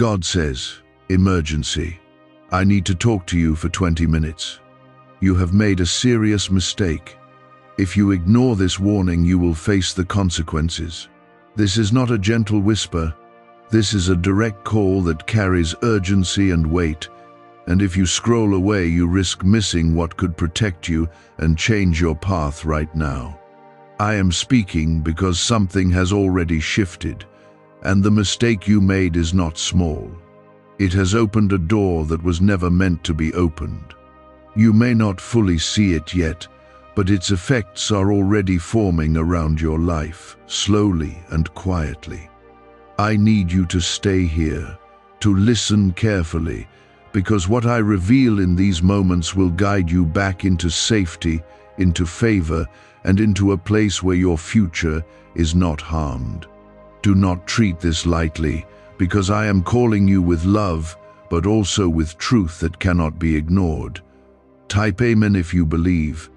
God says, emergency. I need to talk to you for 20 minutes. You have made a serious mistake. If you ignore this warning, you will face the consequences. This is not a gentle whisper. This is a direct call that carries urgency and weight. And if you scroll away, you risk missing what could protect you and change your path right now. I am speaking because something has already shifted, and the mistake you made is not small. It has opened a door that was never meant to be opened. You may not fully see it yet, but its effects are already forming around your life, slowly and quietly. I need you to stay here, to listen carefully, because what I reveal in these moments will guide you back into safety, into favor, and into a place where your future is not harmed. Do not treat this lightly, because I am calling you with love, but also with truth that cannot be ignored. Type Amen if you believe.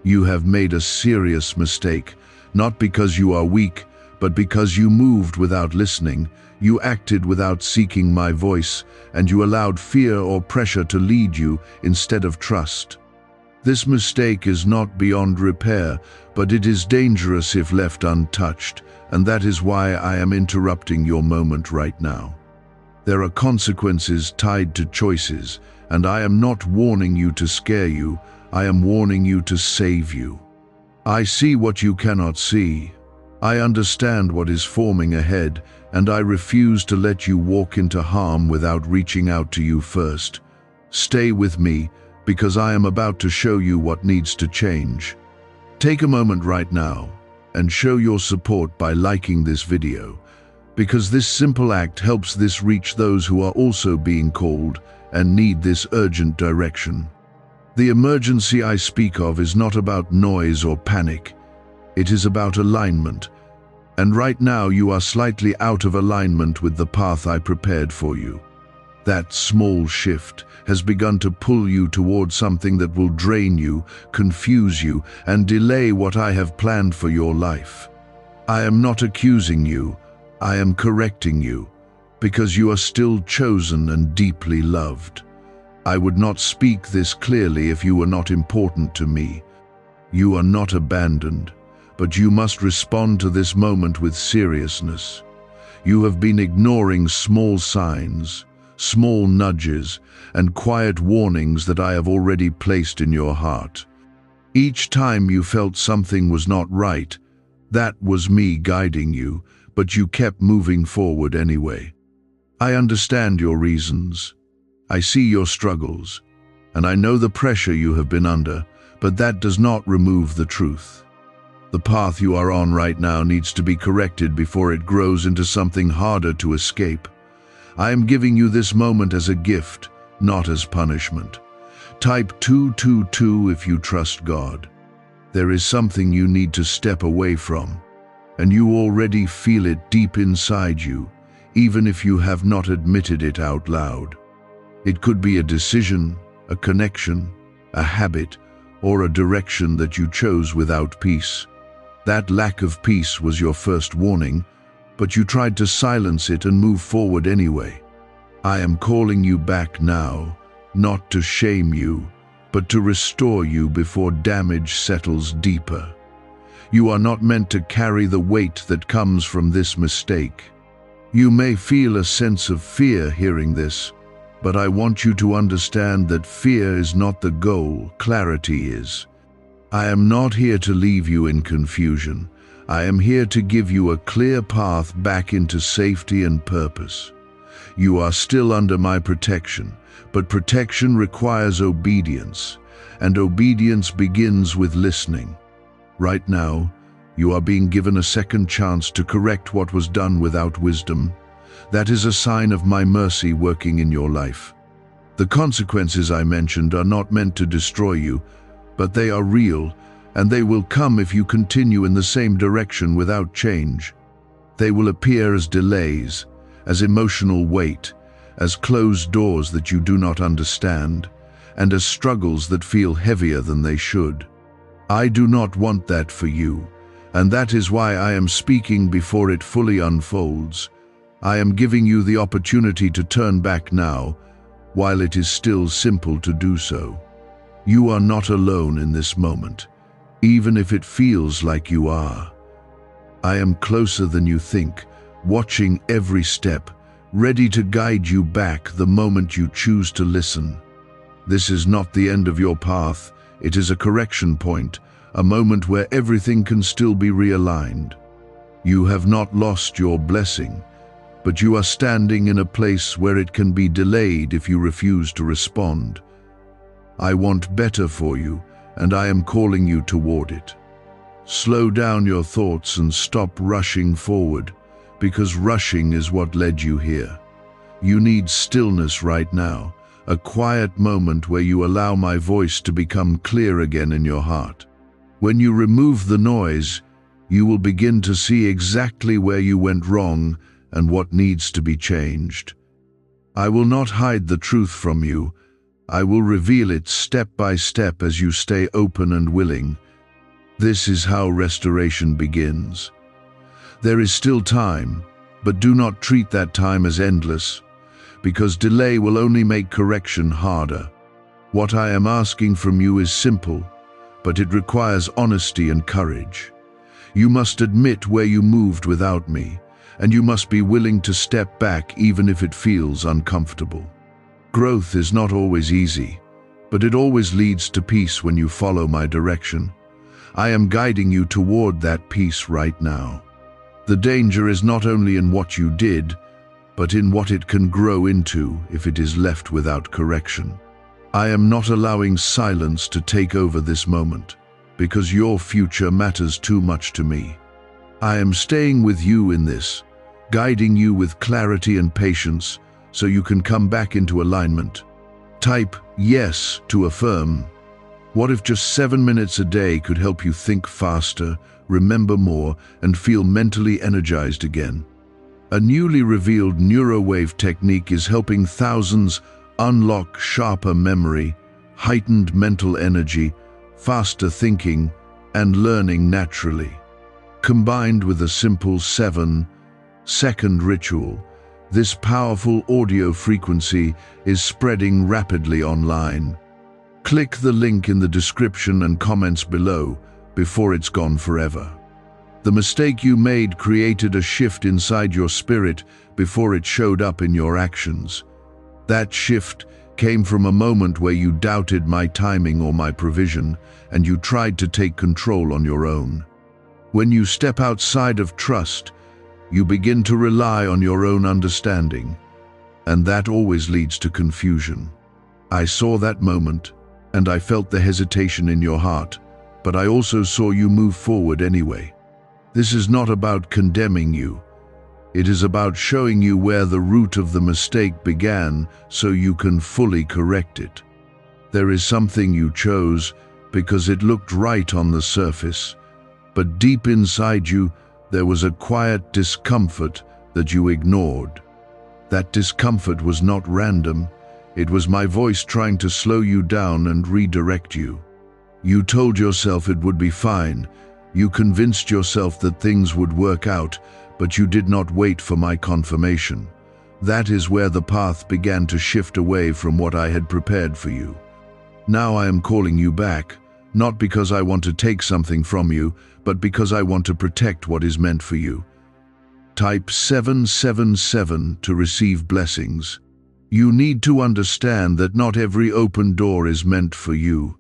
You have made a serious mistake, not because you are weak, but because you moved without listening, you acted without seeking my voice, and you allowed fear or pressure to lead you instead of trust. This mistake is not beyond repair, but it is dangerous if left untouched, and that is why I am interrupting your moment right now. There are consequences tied to choices, and I am not warning you to scare you, I am warning you to save you. I see what you cannot see. I understand what is forming ahead, and I refuse to let you walk into harm without reaching out to you first. Stay with me, because I am about to show you what needs to change. Take a moment right now and show your support by liking this video, because this simple act helps this reach those who are also being called and need this urgent direction. The emergency I speak of is not about noise or panic. It is about alignment. And right now you are slightly out of alignment with the path I prepared for you. That small shift has begun to pull you towards something that will drain you, confuse you, and delay what I have planned for your life. I am not accusing you, I am correcting you, because you are still chosen and deeply loved. I would not speak this clearly if you were not important to me. You are not abandoned, but you must respond to this moment with seriousness. You have been ignoring small signs, small nudges, and quiet warnings that I have already placed in your heart. Each time you felt something was not right, that was me guiding you, but you kept moving forward anyway. I understand your reasons. I see your struggles, and I know the pressure you have been under, but that does not remove the truth. The path you are on right now needs to be corrected before it grows into something harder to escape. I am giving you this moment as a gift, not as punishment. Type 222 if you trust God. There is something you need to step away from, and you already feel it deep inside you, even if you have not admitted it out loud. It could be a decision, a connection, a habit, or a direction that you chose without peace. That lack of peace was your first warning, but you tried to silence it and move forward anyway. I am calling you back now, not to shame you, but to restore you before damage settles deeper. You are not meant to carry the weight that comes from this mistake. You may feel a sense of fear hearing this, but I want you to understand that fear is not the goal, clarity is. I am not here to leave you in confusion. I am here to give you a clear path back into safety and purpose. You are still under my protection, but protection requires obedience, and obedience begins with listening. Right now, you are being given a second chance to correct what was done without wisdom. That is a sign of my mercy working in your life. The consequences I mentioned are not meant to destroy you, but they are real, and they will come if you continue in the same direction without change. They will appear as delays, as emotional weight, as closed doors that you do not understand, and as struggles that feel heavier than they should. I do not want that for you, and that is why I am speaking before it fully unfolds. I am giving you the opportunity to turn back now, while it is still simple to do so. You are not alone in this moment, even if it feels like you are. I am closer than you think, watching every step, ready to guide you back the moment you choose to listen. This is not the end of your path, it is a correction point, a moment where everything can still be realigned. You have not lost your blessing, but you are standing in a place where it can be delayed if you refuse to respond. I want better for you, and I am calling you toward it. Slow down your thoughts and stop rushing forward, because rushing is what led you here. You need stillness right now, a quiet moment where you allow my voice to become clear again in your heart. When you remove the noise, you will begin to see exactly where you went wrong and what needs to be changed. I will not hide the truth from you. I will reveal it step by step as you stay open and willing. This is how restoration begins. There is still time, but do not treat that time as endless, because delay will only make correction harder. What I am asking from you is simple, but it requires honesty and courage. You must admit where you moved without me, and you must be willing to step back even if it feels uncomfortable. Growth is not always easy, but it always leads to peace when you follow my direction. I am guiding you toward that peace right now. The danger is not only in what you did, but in what it can grow into if it is left without correction. I am not allowing silence to take over this moment, because your future matters too much to me. I am staying with you in this, guiding you with clarity and patience so you can come back into alignment. Type yes to affirm. What if just 7 minutes a day could help you think faster, remember more, and feel mentally energized again? A newly revealed neurowave technique is helping thousands unlock sharper memory, heightened mental energy, faster thinking, and learning naturally. Combined with a simple 7-second ritual, this powerful audio frequency is spreading rapidly online. Click the link in the description and comments below before it's gone forever. The mistake you made created a shift inside your spirit before it showed up in your actions. That shift came from a moment where you doubted my timing or my provision, and you tried to take control on your own. When you step outside of trust, you begin to rely on your own understanding, and that always leads to confusion. I saw that moment, and I felt the hesitation in your heart, but I also saw you move forward anyway. This is not about condemning you. It is about showing you where the root of the mistake began so you can fully correct it. There is something you chose because it looked right on the surface, but deep inside you, there was a quiet discomfort that you ignored. That discomfort was not random. It was my voice trying to slow you down and redirect you. You told yourself it would be fine. You convinced yourself that things would work out, but you did not wait for my confirmation. That is where the path began to shift away from what I had prepared for you. Now I am calling you back, not because I want to take something from you, but because I want to protect what is meant for you. Type 777 to receive blessings. You need to understand that not every open door is meant for you,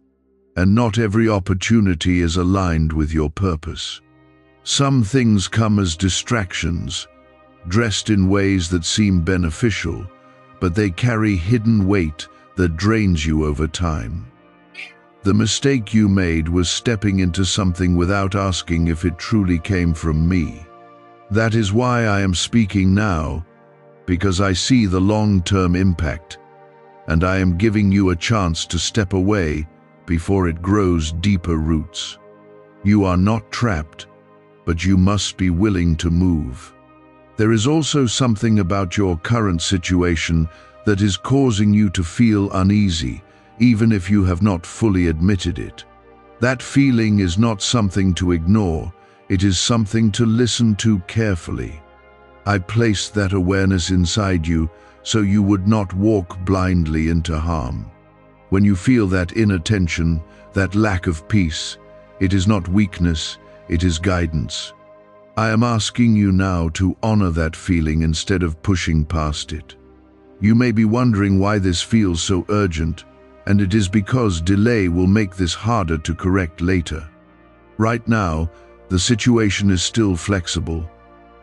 and not every opportunity is aligned with your purpose. Some things come as distractions, dressed in ways that seem beneficial, but they carry hidden weight that drains you over time. The mistake you made was stepping into something without asking if it truly came from me. That is why I am speaking now, because I see the long-term impact, and I am giving you a chance to step away before it grows deeper roots. You are not trapped, but you must be willing to move. There is also something about your current situation that is causing you to feel uneasy, even if you have not fully admitted it. That feeling is not something to ignore, it is something to listen to carefully. I placed that awareness inside you so you would not walk blindly into harm. When you feel that inner tension, that lack of peace, it is not weakness, it is guidance. I am asking you now to honor that feeling instead of pushing past it. You may be wondering why this feels so urgent, and it is because delay will make this harder to correct later. Right now, the situation is still flexible,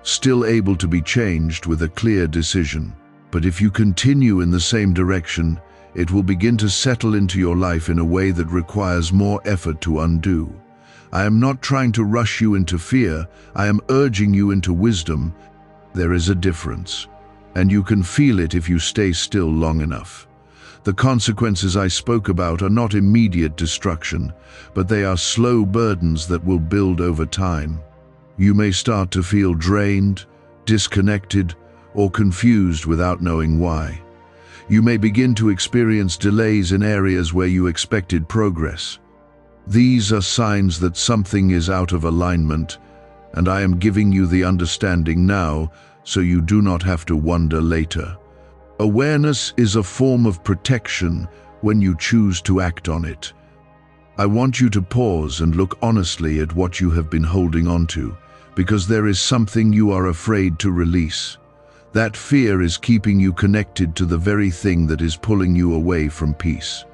still able to be changed with a clear decision. But if you continue in the same direction, it will begin to settle into your life in a way that requires more effort to undo. I am not trying to rush you into fear, I am urging you into wisdom. There is a difference, and you can feel it if you stay still long enough. The consequences I spoke about are not immediate destruction, but they are slow burdens that will build over time. You may start to feel drained, disconnected, or confused without knowing why. You may begin to experience delays in areas where you expected progress. These are signs that something is out of alignment, and I am giving you the understanding now so you do not have to wonder later. Awareness is a form of protection when you choose to act on it. I want you to pause and look honestly at what you have been holding on to, because there is something you are afraid to release. That fear is keeping you connected to the very thing that is pulling you away from peace.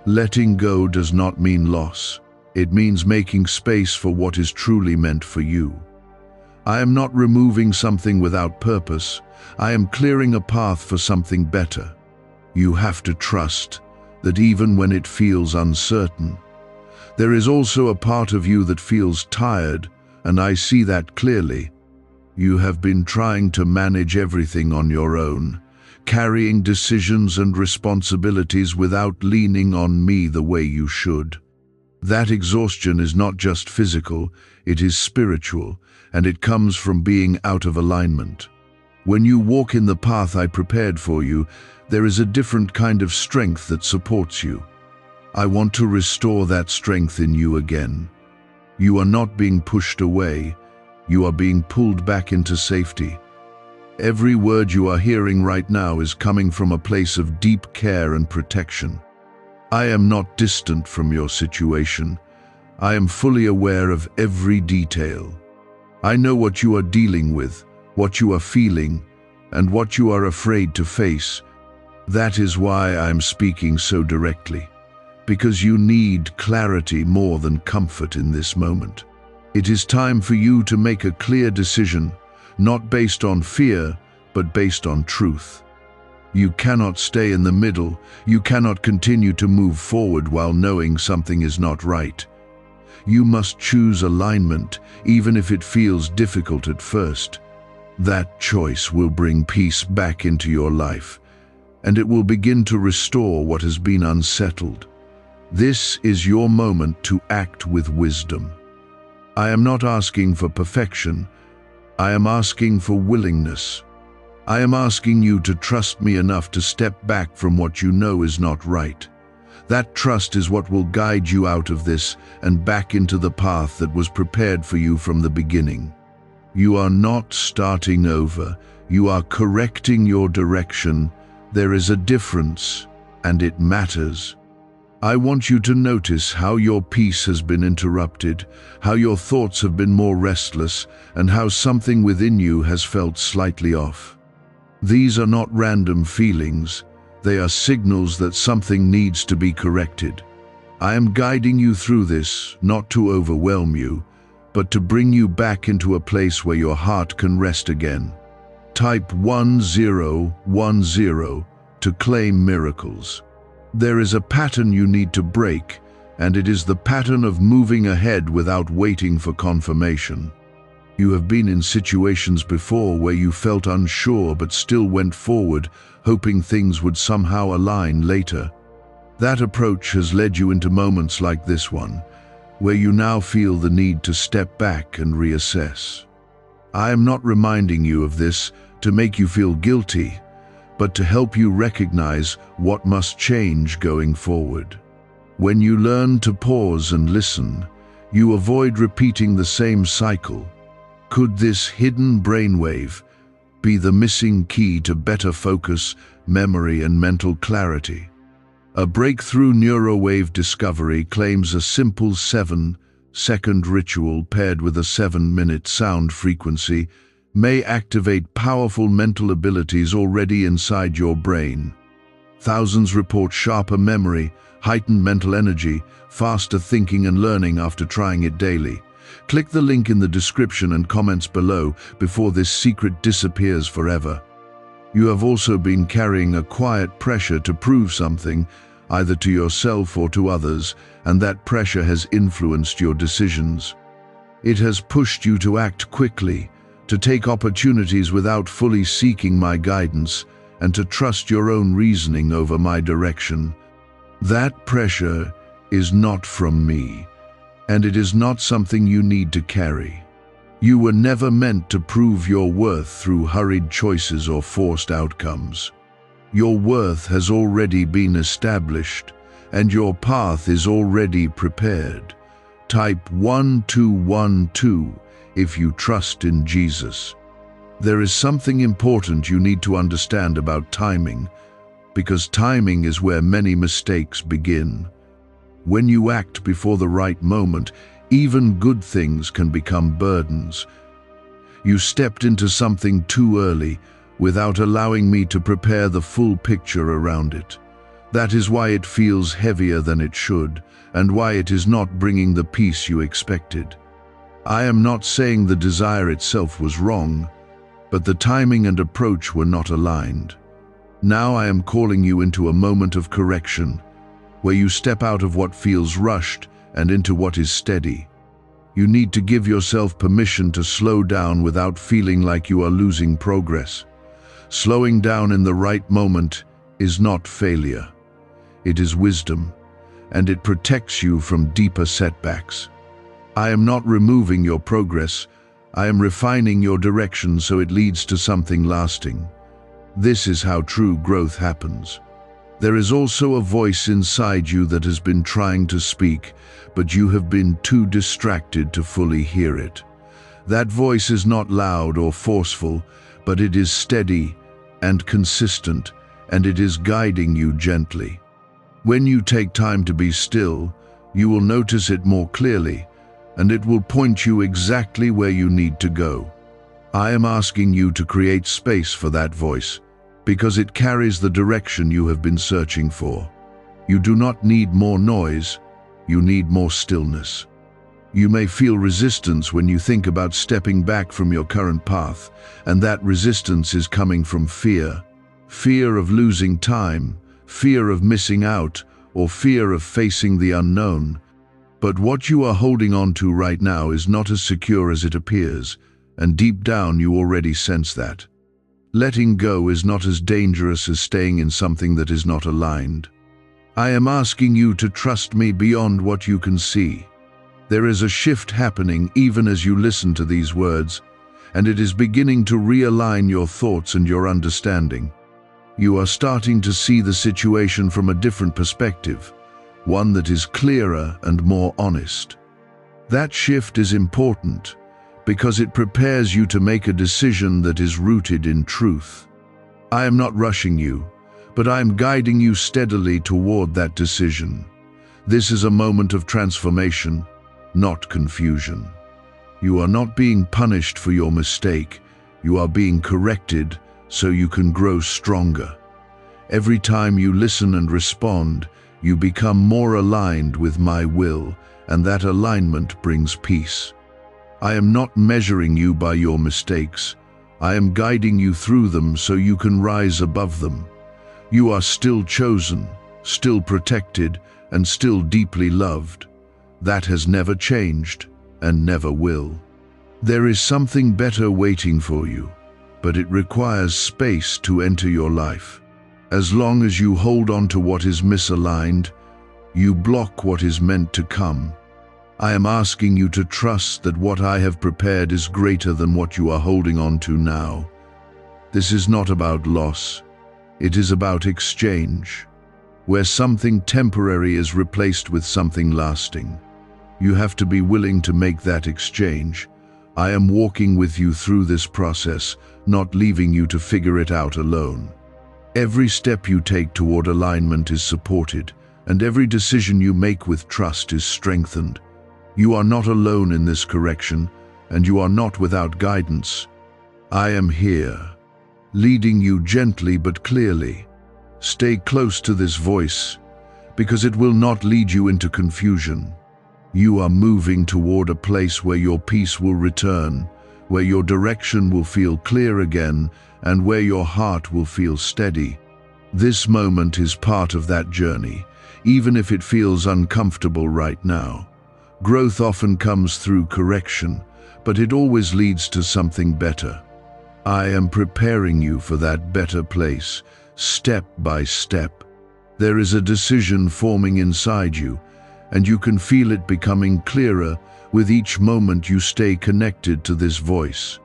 Letting go does not mean loss. It means making space for what is truly meant for you. I am not removing something without purpose. I am clearing a path for something better. You have to trust that even when it feels uncertain, there is also a part of you that feels tired, and I see that clearly. You have been trying to manage everything on your own, carrying decisions and responsibilities without leaning on me the way you should. That exhaustion is not just physical, it is spiritual, and it comes from being out of alignment. When you walk in the path I prepared for you, there is a different kind of strength that supports you. I want to restore that strength in you again. You are not being pushed away, you are being pulled back into safety. Every word you are hearing right now is coming from a place of deep care and protection. I am not distant from your situation. I am fully aware of every detail. I know what you are dealing with, what you are feeling, and what you are afraid to face. That is why I am speaking so directly, because you need clarity more than comfort in this moment. It is time for you to make a clear decision, not based on fear, but based on truth. You cannot stay in the middle. You cannot continue to move forward while knowing something is not right. You must choose alignment, even if it feels difficult at first. That choice will bring peace back into your life, and it will begin to restore what has been unsettled. This is your moment to act with wisdom. I am not asking for perfection. I am asking for willingness. I am asking you to trust me enough to step back from what you know is not right. That trust is what will guide you out of this and back into the path that was prepared for you from the beginning. You are not starting over. You are correcting your direction. There is a difference, and it matters. I want you to notice how your peace has been interrupted, how your thoughts have been more restless, and how something within you has felt slightly off. These are not random feelings. They are signals that something needs to be corrected. I am guiding you through this, not to overwhelm you, but to bring you back into a place where your heart can rest again. Type 1010 to claim miracles. There is a pattern you need to break, and it is the pattern of moving ahead without waiting for confirmation. You have been in situations before where you felt unsure but still went forward, hoping things would somehow align later. That approach has led you into moments like this one, where you now feel the need to step back and reassess. I am not reminding you of this to make you feel guilty, but to help you recognize what must change going forward. When you learn to pause and listen, you avoid repeating the same cycle. Could this hidden brainwave be the missing key to better focus, memory, and mental clarity. A breakthrough neurowave discovery claims a simple 7-second ritual paired with a 7-minute sound frequency may activate powerful mental abilities already inside your brain. Thousands report sharper memory, heightened mental energy, faster thinking and learning after trying it daily. Click the link in the description and comments below before this secret disappears forever. You have also been carrying a quiet pressure to prove something, either to yourself or to others, and that pressure has influenced your decisions. It has pushed you to act quickly, to take opportunities without fully seeking my guidance, and to trust your own reasoning over my direction. That pressure is not from me, and it is not something you need to carry. You were never meant to prove your worth through hurried choices or forced outcomes. Your worth has already been established, and your path is already prepared. Type 1212 if you trust in Jesus. There is something important you need to understand about timing, because timing is where many mistakes begin. When you act before the right moment, even good things can become burdens. You stepped into something too early, without allowing me to prepare the full picture around it. That is why it feels heavier than it should, and why it is not bringing the peace you expected. I am not saying the desire itself was wrong, but the timing and approach were not aligned. Now I am calling you into a moment of correction, where you step out of what feels rushed and into what is steady. You need to give yourself permission to slow down without feeling like you are losing progress. Slowing down in the right moment is not failure. It is wisdom, and it protects you from deeper setbacks. I am not removing your progress. I am refining your direction so it leads to something lasting. This is how true growth happens. There is also a voice inside you that has been trying to speak, but you have been too distracted to fully hear it. That voice is not loud or forceful, but it is steady and consistent, and it is guiding you gently. When you take time to be still, you will notice it more clearly, and it will point you exactly where you need to go. I am asking you to create space for that voice, because it carries the direction you have been searching for. You do not need more noise, you need more stillness. You may feel resistance when you think about stepping back from your current path, and that resistance is coming from fear. Fear of losing time, fear of missing out, or fear of facing the unknown. But what you are holding on to right now is not as secure as it appears, and deep down you already sense that. Letting go is not as dangerous as staying in something that is not aligned. I am asking you to trust me beyond what you can see. There is a shift happening even as you listen to these words, and it is beginning to realign your thoughts and your understanding. You are starting to see the situation from a different perspective, one that is clearer and more honest. That shift is important because it prepares you to make a decision that is rooted in truth. I am not rushing you, but I am guiding you steadily toward that decision. This is a moment of transformation, not confusion. You are not being punished for your mistake. You are being corrected so you can grow stronger. Every time you listen and respond, you become more aligned with my will, and that alignment brings peace. I am not measuring you by your mistakes. I am guiding you through them so you can rise above them. You are still chosen, still protected, and still deeply loved. That has never changed and never will. There is something better waiting for you, but it requires space to enter your life. As long as you hold on to what is misaligned, you block what is meant to come. I am asking you to trust that what I have prepared is greater than what you are holding on to now. This is not about loss. It is about exchange, where something temporary is replaced with something lasting. You have to be willing to make that exchange, I am walking with you through this process, not leaving you to figure it out alone. Every step you take toward alignment is supported, and every decision you make with trust is strengthened. You are not alone in this correction, and you are not without guidance. I am here, leading you gently but clearly. Stay close to this voice, because it will not lead you into confusion. You are moving toward a place where your peace will return, where your direction will feel clear again, and where your heart will feel steady. This moment is part of that journey, even if it feels uncomfortable right now. Growth often comes through correction, but it always leads to something better. I am preparing you for that better place, step by step. There is a decision forming inside you, and you can feel it becoming clearer with each moment you stay connected to this voice.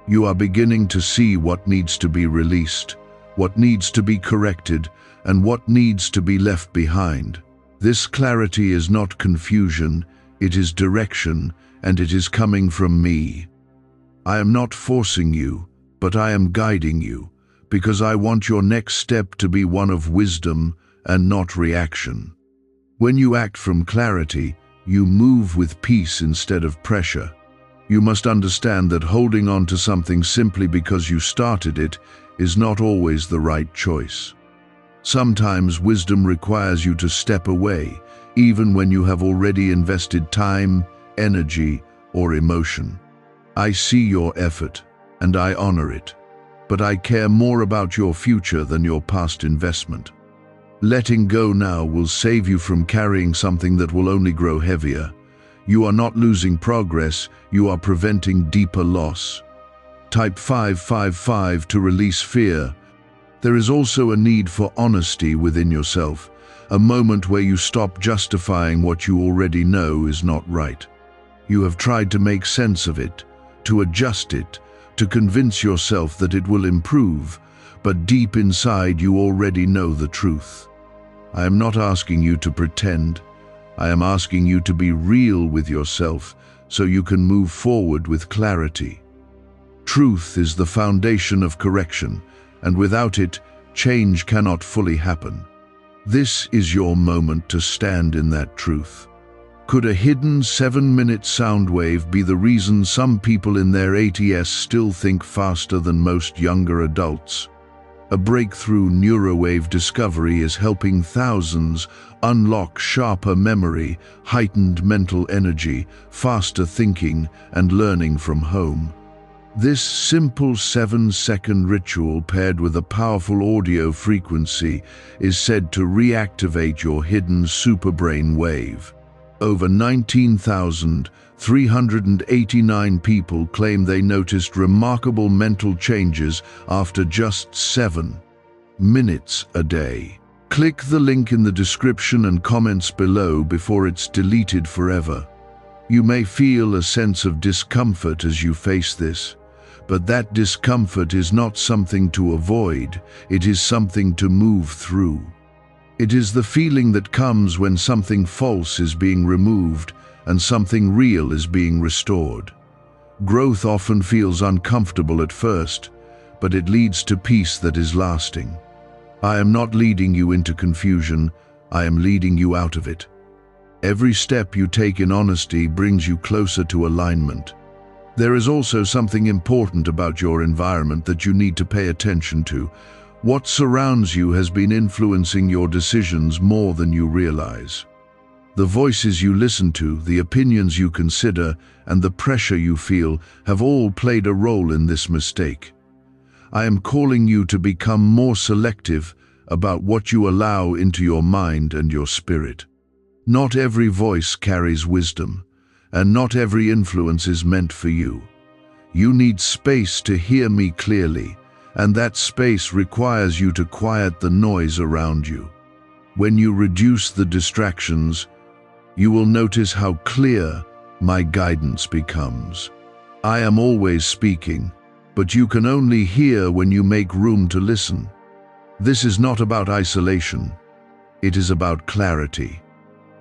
You are beginning to see what needs to be released, what needs to be corrected, and what needs to be left behind. This clarity is not confusion, it is direction, and it is coming from me. I am not forcing you, but I am guiding you, because I want your next step to be one of wisdom and not reaction. When you act from clarity, you move with peace instead of pressure. You must understand that holding on to something simply because you started it is not always the right choice. Sometimes wisdom requires you to step away, even when you have already invested time, energy, or emotion. I see your effort, and I honor it, but I care more about your future than your past investment. Letting go now will save you from carrying something that will only grow heavier. You are not losing progress, you are preventing deeper loss. Type 555 to release fear. There is also a need for honesty within yourself, a moment where you stop justifying what you already know is not right. You have tried to make sense of it, to adjust it, to convince yourself that it will improve, but deep inside you already know the truth. I am not asking you to pretend. I am asking you to be real with yourself so you can move forward with clarity. Truth is the foundation of correction, and without it, change cannot fully happen. This is your moment to stand in that truth. Could a hidden 7-minute sound wave be the reason some people in their 80s still think faster than most younger adults? A breakthrough neurowave discovery is helping thousands unlock sharper memory, heightened mental energy, faster thinking, and learning from home. This simple 7-second ritual paired with a powerful audio frequency is said to reactivate your hidden SuperBrain wave. Over 19,389 people claim they noticed remarkable mental changes after just 7 minutes a day. Click the link in the description and comments below before it's deleted forever. You may feel a sense of discomfort as you face this, but that discomfort is not something to avoid, it is something to move through. It is the feeling that comes when something false is being removed and something real is being restored. Growth often feels uncomfortable at first, but it leads to peace that is lasting. I am not leading you into confusion, I am leading you out of it. Every step you take in honesty brings you closer to alignment. There is also something important about your environment that you need to pay attention to. What surrounds you has been influencing your decisions more than you realize. The voices you listen to, the opinions you consider, and the pressure you feel have all played a role in this mistake. I am calling you to become more selective about what you allow into your mind and your spirit. Not every voice carries wisdom, and not every influence is meant for you. You need space to hear me clearly, and that space requires you to quiet the noise around you. When you reduce the distractions, you will notice how clear my guidance becomes. I am always speaking, but you can only hear when you make room to listen. This is not about isolation. It is about clarity.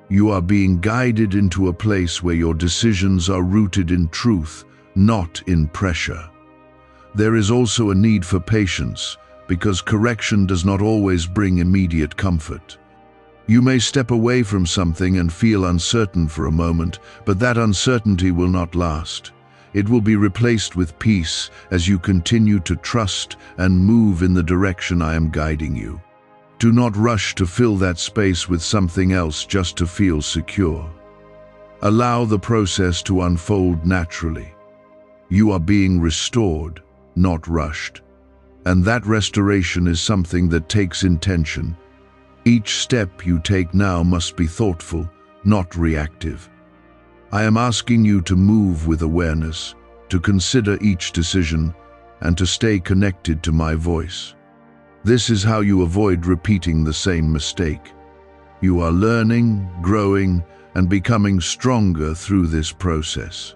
You are being guided into a place where your decisions are rooted in truth, not in pressure. There is also a need for patience, because correction does not always bring immediate comfort. You may step away from something and feel uncertain for a moment, but that uncertainty will not last. It will be replaced with peace as you continue to trust and move in the direction I am guiding you. Do not rush to fill that space with something else just to feel secure. Allow the process to unfold naturally. You are being restored, not rushed. And that restoration is something that takes intention. Each step you take now must be thoughtful, not reactive. I am asking you to move with awareness, to consider each decision, and to stay connected to my voice. This is how you avoid repeating the same mistake. You are learning, growing, and becoming stronger through this process.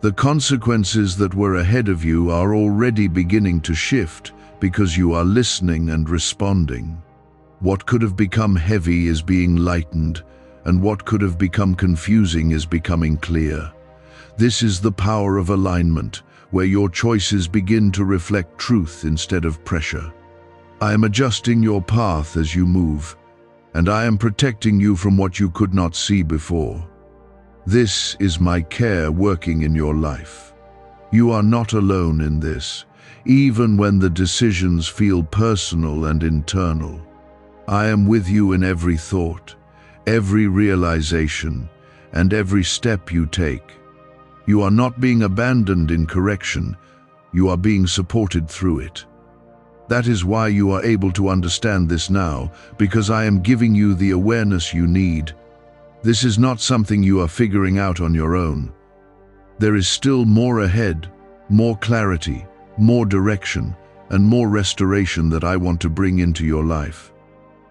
The consequences that were ahead of you are already beginning to shift because you are listening and responding. What could have become heavy is being lightened, and what could have become confusing is becoming clear. This is the power of alignment, where your choices begin to reflect truth instead of pressure. I am adjusting your path as you move, and I am protecting you from what you could not see before. This is my care working in your life. You are not alone in this, even when the decisions feel personal and internal. I am with you in every thought, every realization, and every step you take. You are not being abandoned in correction, you are being supported through it. That is why you are able to understand this now, because I am giving you the awareness you need. This is not something you are figuring out on your own. There is still more ahead, more clarity, more direction, and more restoration that I want to bring into your life.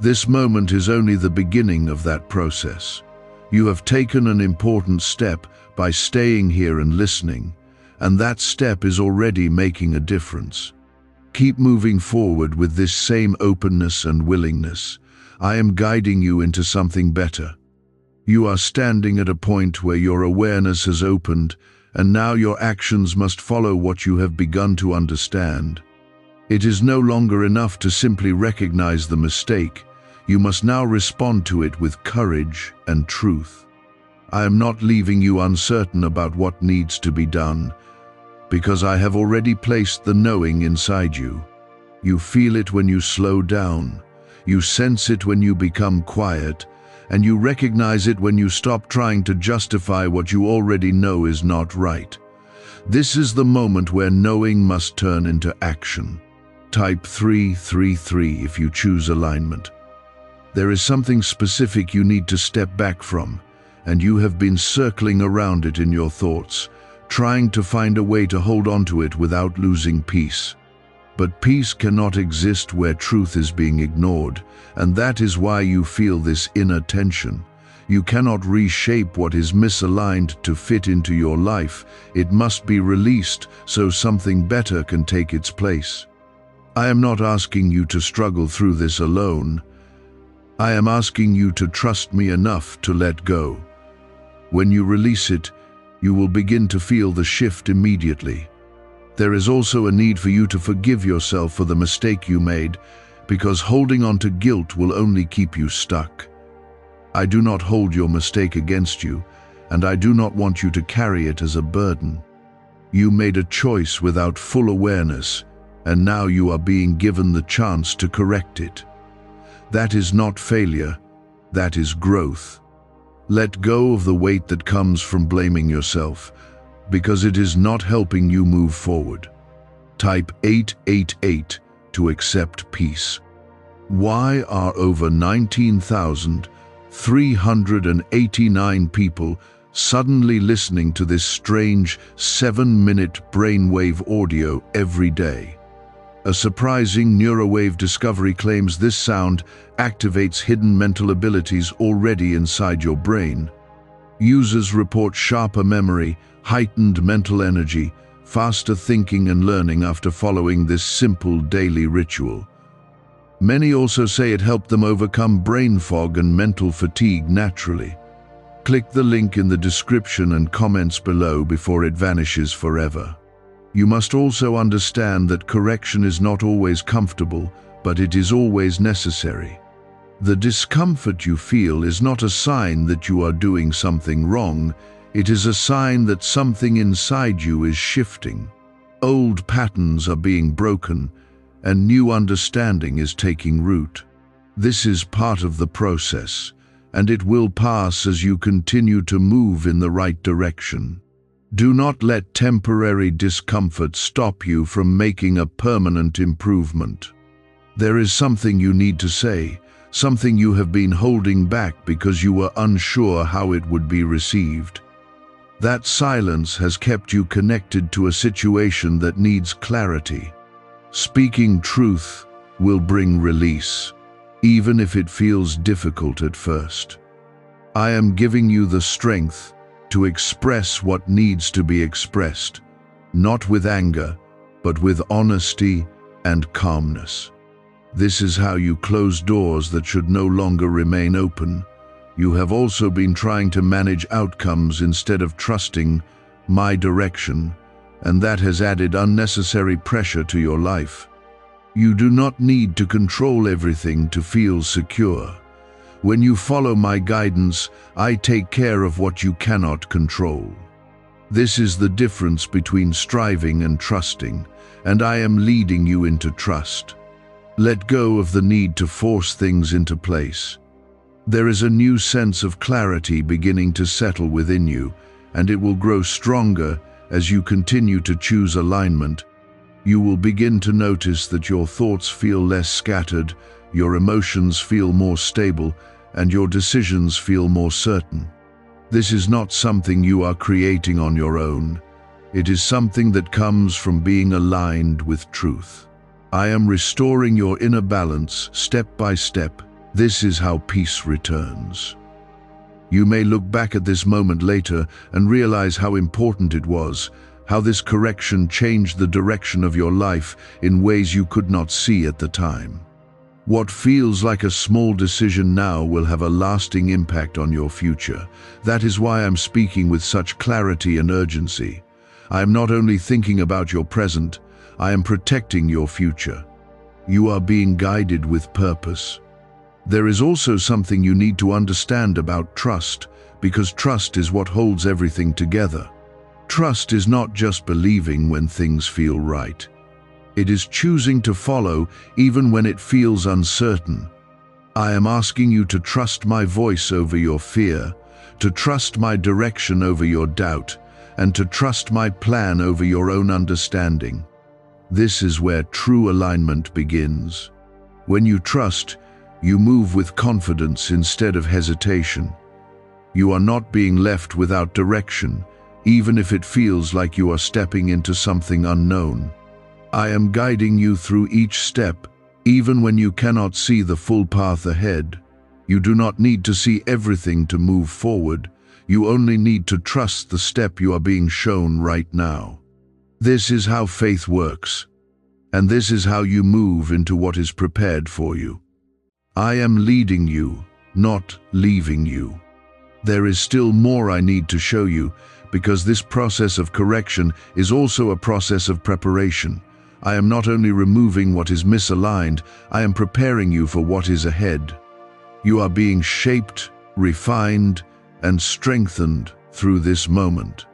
This moment is only the beginning of that process. You have taken an important step by staying here and listening, and that step is already making a difference. Keep moving forward with this same openness and willingness. I am guiding you into something better. You are standing at a point where your awareness has opened, and now your actions must follow what you have begun to understand. It is no longer enough to simply recognize the mistake. You must now respond to it with courage and truth. I am not leaving you uncertain about what needs to be done, because I have already placed the knowing inside you. You feel it when you slow down, you sense it when you become quiet, and you recognize it when you stop trying to justify what you already know is not right. This is the moment where knowing must turn into action. Type 333 if you choose alignment. There is something specific you need to step back from, and you have been circling around it in your thoughts, trying to find a way to hold on to it without losing peace. But peace cannot exist where truth is being ignored, and that is why you feel this inner tension. You cannot reshape what is misaligned to fit into your life. It must be released so something better can take its place. I am not asking you to struggle through this alone. I am asking you to trust me enough to let go. When you release it, you will begin to feel the shift immediately. There is also a need for you to forgive yourself for the mistake you made, because holding on to guilt will only keep you stuck. I do not hold your mistake against you, and I do not want you to carry it as a burden. You made a choice without full awareness, and now you are being given the chance to correct it. That is not failure, that is growth. Let go of the weight that comes from blaming yourself, because it is not helping you move forward. Type 888 to accept peace. Why are over 19,389 people suddenly listening to this strange 7-minute brainwave audio every day? A surprising neurowave discovery claims this sound activates hidden mental abilities already inside your brain. Users report sharper memory, heightened mental energy, faster thinking and learning after following this simple daily ritual. Many also say it helped them overcome brain fog and mental fatigue naturally. Click the link in the description and comments below before it vanishes forever. You must also understand that correction is not always comfortable, but it is always necessary. The discomfort you feel is not a sign that you are doing something wrong. It is a sign that something inside you is shifting. Old patterns are being broken, and new understanding is taking root. This is part of the process, and it will pass as you continue to move in the right direction. Do not let temporary discomfort stop you from making a permanent improvement. There is something you need to say, something you have been holding back because you were unsure how it would be received. That silence has kept you connected to a situation that needs clarity. Speaking truth will bring release, even if it feels difficult at first. I am giving you the strength to express what needs to be expressed, not with anger, but with honesty and calmness. This is how you close doors that should no longer remain open. You have also been trying to manage outcomes instead of trusting my direction, and that has added unnecessary pressure to your life. You do not need to control everything to feel secure. When you follow my guidance, I take care of what you cannot control. This is the difference between striving and trusting, and I am leading you into trust. Let go of the need to force things into place. There is a new sense of clarity beginning to settle within you, and it will grow stronger as you continue to choose alignment. You will begin to notice that your thoughts feel less scattered, your emotions feel more stable, and your decisions feel more certain. This is not something you are creating on your own. It is something that comes from being aligned with truth. I am restoring your inner balance step by step. This is how peace returns. You may look back at this moment later and realize how important it was, how this correction changed the direction of your life in ways you could not see at the time. What feels like a small decision now will have a lasting impact on your future. That is why I'm speaking with such clarity and urgency. I am not only thinking about your present, I am protecting your future. You are being guided with purpose. There is also something you need to understand about trust, because trust is what holds everything together. Trust is not just believing when things feel right. It is choosing to follow even when it feels uncertain. I am asking you to trust my voice over your fear, to trust my direction over your doubt, and to trust my plan over your own understanding. This is where true alignment begins. When you trust, you move with confidence instead of hesitation. You are not being left without direction, even if it feels like you are stepping into something unknown. I am guiding you through each step, even when you cannot see the full path ahead. You do not need to see everything to move forward. You only need to trust the step you are being shown right now. This is how faith works, and this is how you move into what is prepared for you. I am leading you, not leaving you. There is still more I need to show you, because this process of correction is also a process of preparation. I am not only removing what is misaligned, I am preparing you for what is ahead. You are being shaped, refined, and strengthened through this moment.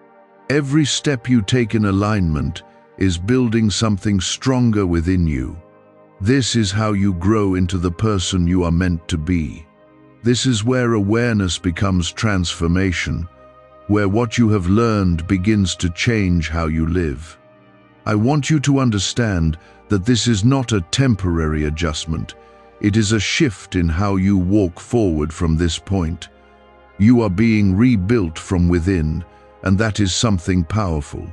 Every step you take in alignment is building something stronger within you. This is how you grow into the person you are meant to be. This is where awareness becomes transformation, where what you have learned begins to change how you live. I want you to understand that this is not a temporary adjustment. It is a shift in how you walk forward from this point. You are being rebuilt from within, and that is something powerful.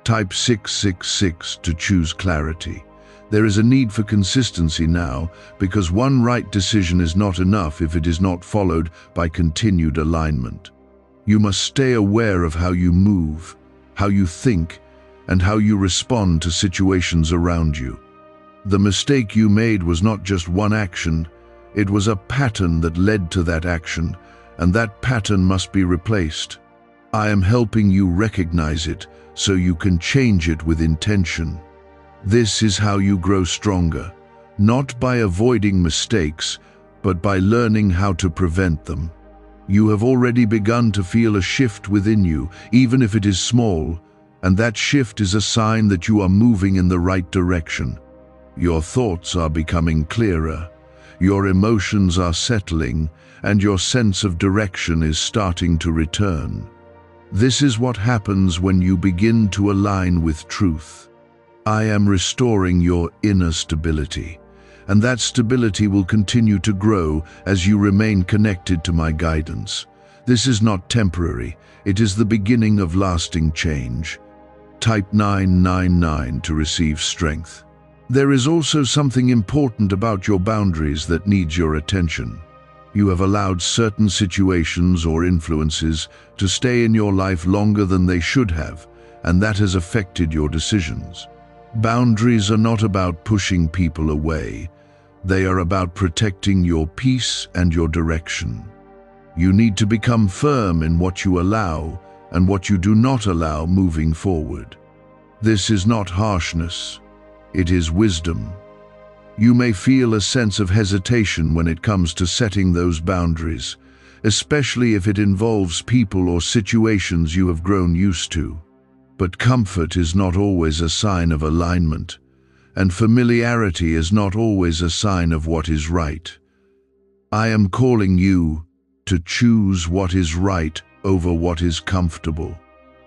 Type 666 to choose clarity. There is a need for consistency now, because one right decision is not enough if it is not followed by continued alignment. You must stay aware of how you move, how you think, and how you respond to situations around you. The mistake you made was not just one action, it was a pattern that led to that action, and that pattern must be replaced. I am helping you recognize it so you can change it with intention. This is how you grow stronger, not by avoiding mistakes, but by learning how to prevent them. You have already begun to feel a shift within you, even if it is small, and that shift is a sign that you are moving in the right direction. Your thoughts are becoming clearer, your emotions are settling, and your sense of direction is starting to return. This is what happens when you begin to align with truth. I am restoring your inner stability, and that stability will continue to grow as you remain connected to my guidance. This is not temporary, it is the beginning of lasting change. Type 999 to receive strength. There is also something important about your boundaries that needs your attention. You have allowed certain situations or influences to stay in your life longer than they should have, and that has affected your decisions. Boundaries are not about pushing people away. They are about protecting your peace and your direction. You need to become firm in what you allow and what you do not allow moving forward. This is not harshness, it is wisdom. You may feel a sense of hesitation when it comes to setting those boundaries, especially if it involves people or situations you have grown used to. But comfort is not always a sign of alignment, and familiarity is not always a sign of what is right. I am calling you to choose what is right over what is comfortable.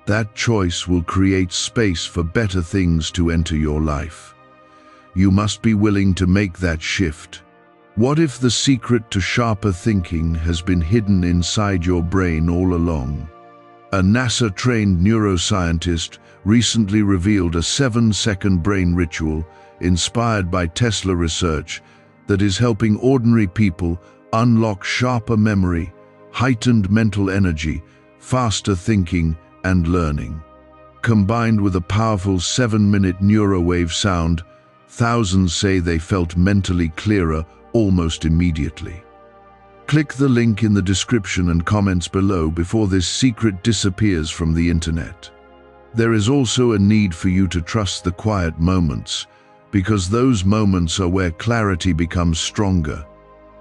That choice will create space for better things to enter your life. You must be willing to make that shift. What if the secret to sharper thinking has been hidden inside your brain all along? A NASA-trained neuroscientist recently revealed a 7-second brain ritual inspired by Tesla research that is helping ordinary people unlock sharper memory, heightened mental energy, faster thinking, and learning. Combined with a powerful 7-minute neurowave sound, thousands say they felt mentally clearer almost immediately. Click the link in the description and comments below before this secret disappears from the internet. There is also a need for you to trust the quiet moments, because those moments are where clarity becomes stronger.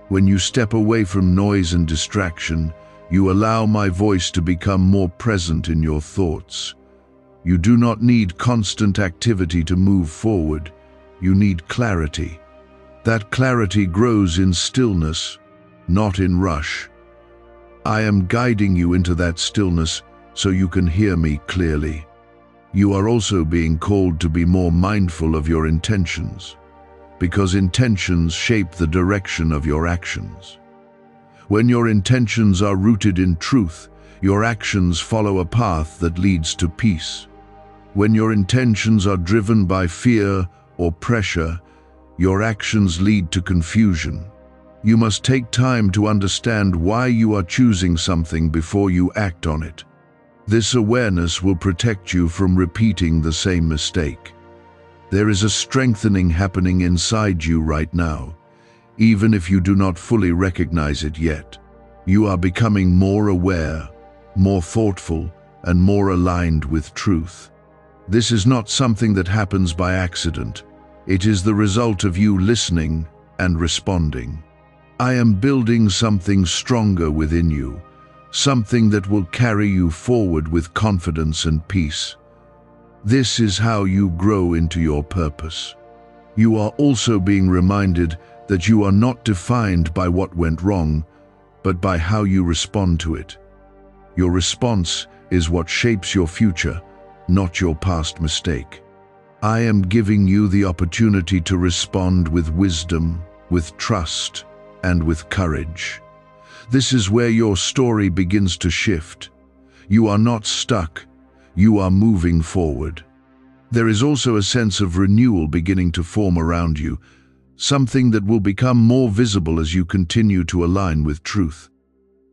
When you step away from noise and distraction, you allow my voice to become more present in your thoughts. You do not need constant activity to move forward. You need clarity. That clarity grows in stillness, not in rush. I am guiding you into that stillness so you can hear me clearly. You are also being called to be more mindful of your intentions, because intentions shape the direction of your actions. When your intentions are rooted in truth, your actions follow a path that leads to peace. When your intentions are driven by fear or pressure, your actions lead to confusion. You must take time to understand why you are choosing something before you act on it. This awareness will protect you from repeating the same mistake. There is a strengthening happening inside you right now, even if you do not fully recognize it yet. You are becoming more aware, more thoughtful, and more aligned with truth. This is not something that happens by accident. It is the result of you listening and responding. I am building something stronger within you, something that will carry you forward with confidence and peace. This is how you grow into your purpose. You are also being reminded that you are not defined by what went wrong, but by how you respond to it. Your response is what shapes your future, not your past mistake. I am giving you the opportunity to respond with wisdom, with trust, and with courage. This is where your story begins to shift. You are not stuck, you are moving forward. There is also a sense of renewal beginning to form around you, something that will become more visible as you continue to align with truth.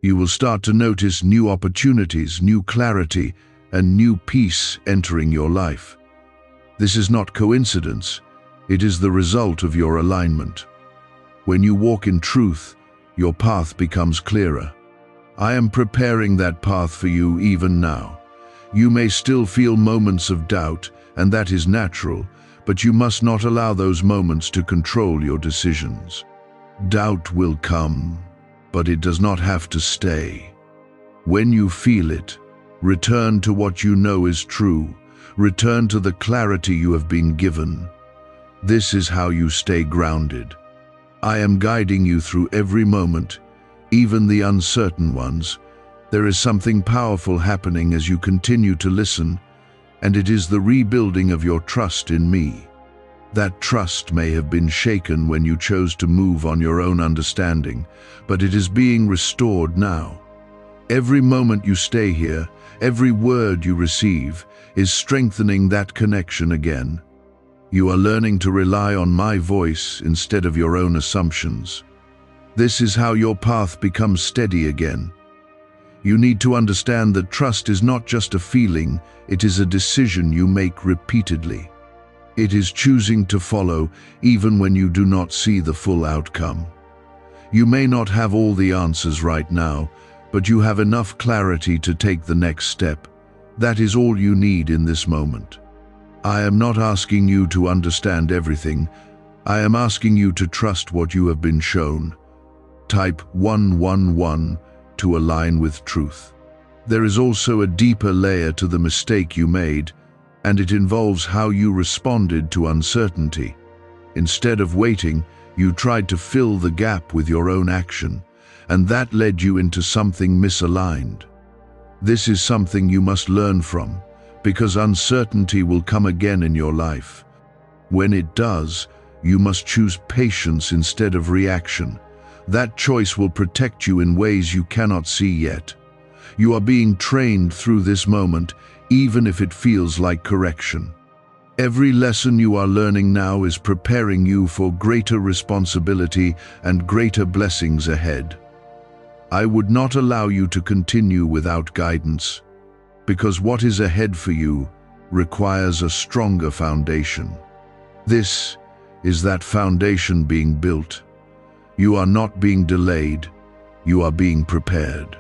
You will start to notice new opportunities, new clarity, and new peace entering your life. This is not coincidence, it is the result of your alignment. When you walk in truth, your path becomes clearer. I am preparing that path for you even now. You may still feel moments of doubt, and that is natural, but you must not allow those moments to control your decisions. Doubt will come, but it does not have to stay. When you feel it, return to what you know is true. Return to the clarity you have been given. This is how you stay grounded. I am guiding you through every moment, even the uncertain ones. There is something powerful happening as you continue to listen, and it is the rebuilding of your trust in me. That trust may have been shaken when you chose to move on your own understanding, but it is being restored now. Every moment you stay here, every word you receive, is strengthening that connection again. You are learning to rely on my voice instead of your own assumptions. This is how your path becomes steady again. You need to understand that trust is not just a feeling, it is a decision you make repeatedly. It is choosing to follow even when you do not see the full outcome. You may not have all the answers right now, but you have enough clarity to take the next step. That is all you need in this moment. I am not asking you to understand everything. I am asking you to trust what you have been shown. Type 111 to align with truth. There is also a deeper layer to the mistake you made, and it involves how you responded to uncertainty. Instead of waiting, you tried to fill the gap with your own action, and that led you into something misaligned. This is something you must learn from, because uncertainty will come again in your life. When it does, you must choose patience instead of reaction. That choice will protect you in ways you cannot see yet. You are being trained through this moment, even if it feels like correction. Every lesson you are learning now is preparing you for greater responsibility and greater blessings ahead. I would not allow you to continue without guidance, because what is ahead for you requires a stronger foundation. This is that foundation being built. You are not being delayed, you are being prepared.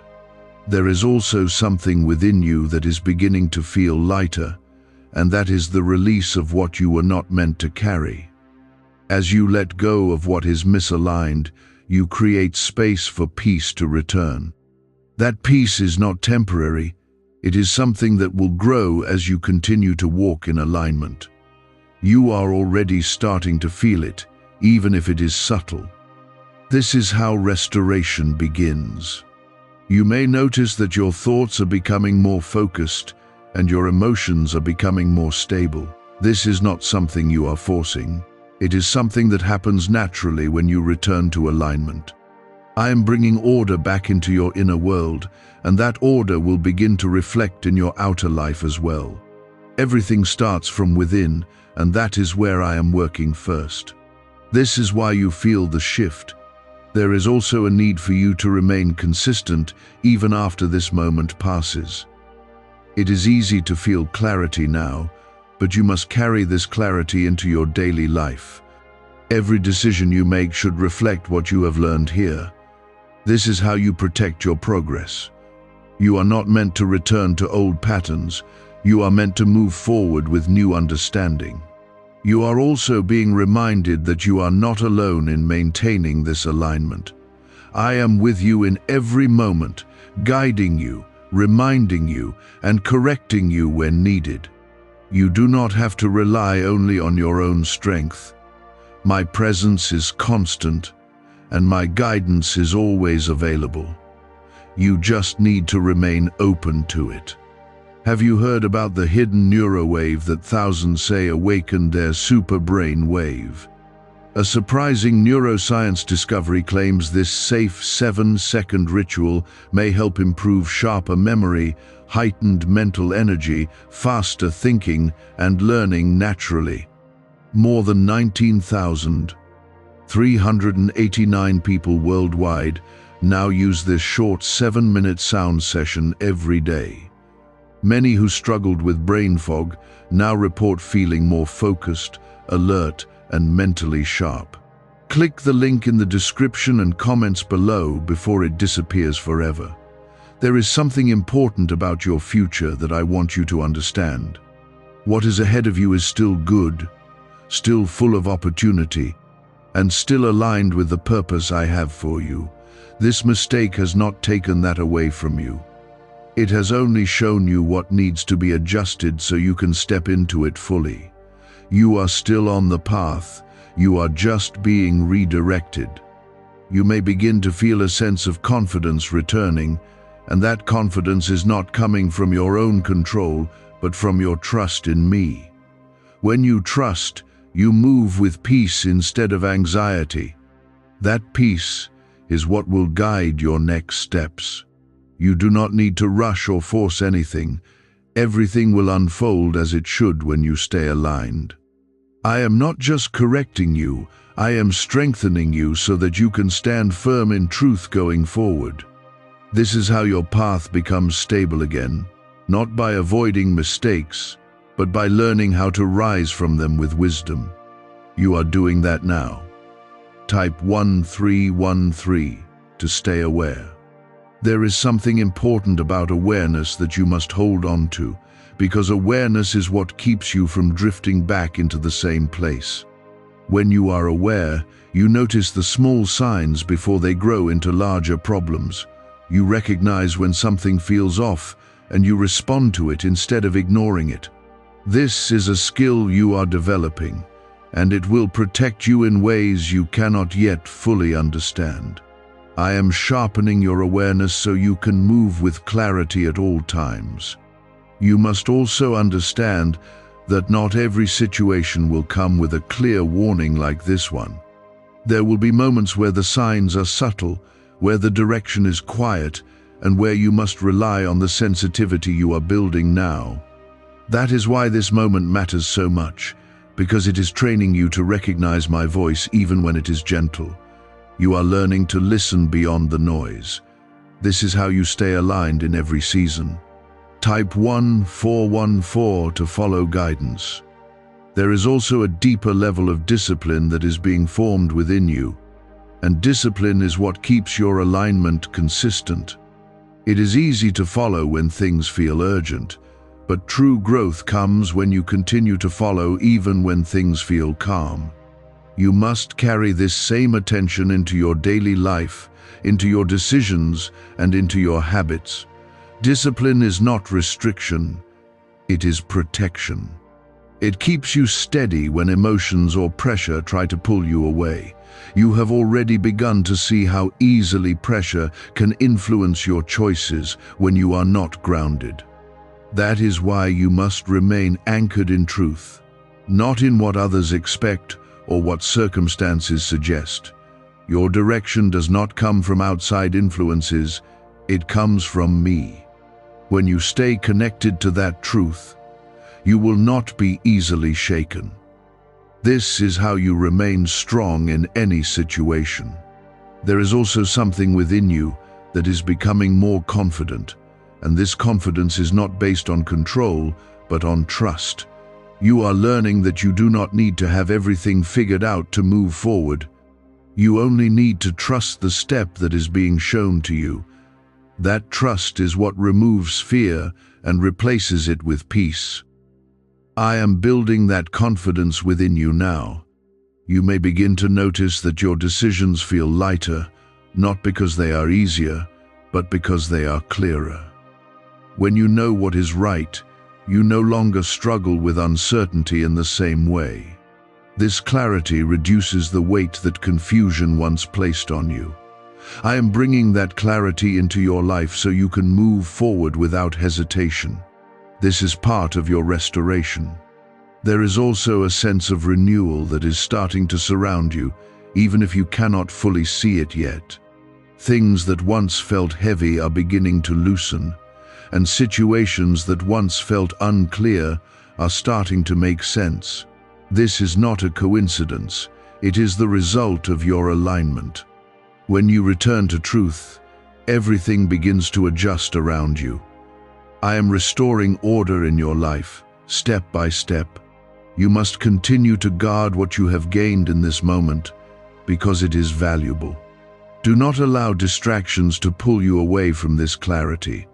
There is also something within you that is beginning to feel lighter, and that is the release of what you were not meant to carry. As you let go of what is misaligned, you create space for peace to return. That peace is not temporary, it is something that will grow as you continue to walk in alignment. You are already starting to feel it, even if it is subtle. This is how restoration begins. You may notice that your thoughts are becoming more focused and your emotions are becoming more stable. This is not something you are forcing. It is something that happens naturally when you return to alignment. I am bringing order back into your inner world, and that order will begin to reflect in your outer life as well. Everything starts from within, and that is where I am working first. This is why you feel the shift. There is also a need for you to remain consistent even after this moment passes. It is easy to feel clarity now, but you must carry this clarity into your daily life. Every decision you make should reflect what you have learned here. This is how you protect your progress. You are not meant to return to old patterns. You are meant to move forward with new understanding. You are also being reminded that you are not alone in maintaining this alignment. I am with you in every moment, guiding you, reminding you, and correcting you when needed. You do not have to rely only on your own strength. My presence is constant, and my guidance is always available. You just need to remain open to it. Have you heard about the hidden neurowave that thousands say awakened their SuperBrain wave? A surprising neuroscience discovery claims this safe 7-second ritual may help improve sharper memory, heightened mental energy, faster thinking, and learning naturally. More than 19,389 people worldwide now use this short 7-minute sound session every day. Many who struggled with brain fog now report feeling more focused, alert, and mentally sharp. Click the link in the description and comments below before it disappears forever. There is something important about your future that I want you to understand. What is ahead of you is still good, still full of opportunity, and still aligned with the purpose I have for you. This mistake has not taken that away from you. It has only shown you what needs to be adjusted so you can step into it fully. You are still on the path. You are just being redirected. You may begin to feel a sense of confidence returning, and that confidence is not coming from your own control, but from your trust in me. When you trust, you move with peace instead of anxiety. That peace is what will guide your next steps. You do not need to rush or force anything. Everything will unfold as it should when you stay aligned. I am not just correcting you, I am strengthening you so that you can stand firm in truth going forward. This is how your path becomes stable again, not by avoiding mistakes, but by learning how to rise from them with wisdom. You are doing that now. Type 1313 to stay aware. There is something important about awareness that you must hold on to, because awareness is what keeps you from drifting back into the same place. When you are aware, you notice the small signs before they grow into larger problems. You recognize when something feels off, and you respond to it instead of ignoring it. This is a skill you are developing, and it will protect you in ways you cannot yet fully understand. I am sharpening your awareness so you can move with clarity at all times. You must also understand that not every situation will come with a clear warning like this one. There will be moments where the signs are subtle, where the direction is quiet, and where you must rely on the sensitivity you are building now. That is why this moment matters so much, because it is training you to recognize my voice even when it is gentle. You are learning to listen beyond the noise. This is how you stay aligned in every season. Type 1414 to follow guidance. There is also a deeper level of discipline that is being formed within you, and discipline is what keeps your alignment consistent. It is easy to follow when things feel urgent, but true growth comes when you continue to follow even when things feel calm. You must carry this same attention into your daily life, into your decisions, and into your habits. Discipline is not restriction, it is protection. It keeps you steady when emotions or pressure try to pull you away. You have already begun to see how easily pressure can influence your choices when you are not grounded. That is why you must remain anchored in truth, not in what others expect or what circumstances suggest. Your direction does not come from outside influences, it comes from me. When you stay connected to that truth, you will not be easily shaken. This is how you remain strong in any situation. There is also something within you that is becoming more confident, and this confidence is not based on control, but on trust. You are learning that you do not need to have everything figured out to move forward. You only need to trust the step that is being shown to you. That trust is what removes fear and replaces it with peace. I am building that confidence within you now. You may begin to notice that your decisions feel lighter, not because they are easier, but because they are clearer. When you know what is right, you no longer struggle with uncertainty in the same way. This clarity reduces the weight that confusion once placed on you. I am bringing that clarity into your life so you can move forward without hesitation. This is part of your restoration. There is also a sense of renewal that is starting to surround you, even if you cannot fully see it yet. Things that once felt heavy are beginning to loosen, and situations that once felt unclear are starting to make sense. This is not a coincidence, it is the result of your alignment. When you return to truth, everything begins to adjust around you. I am restoring order in your life, step by step. You must continue to guard what you have gained in this moment, because it is valuable. Do not allow distractions to pull you away from this clarity.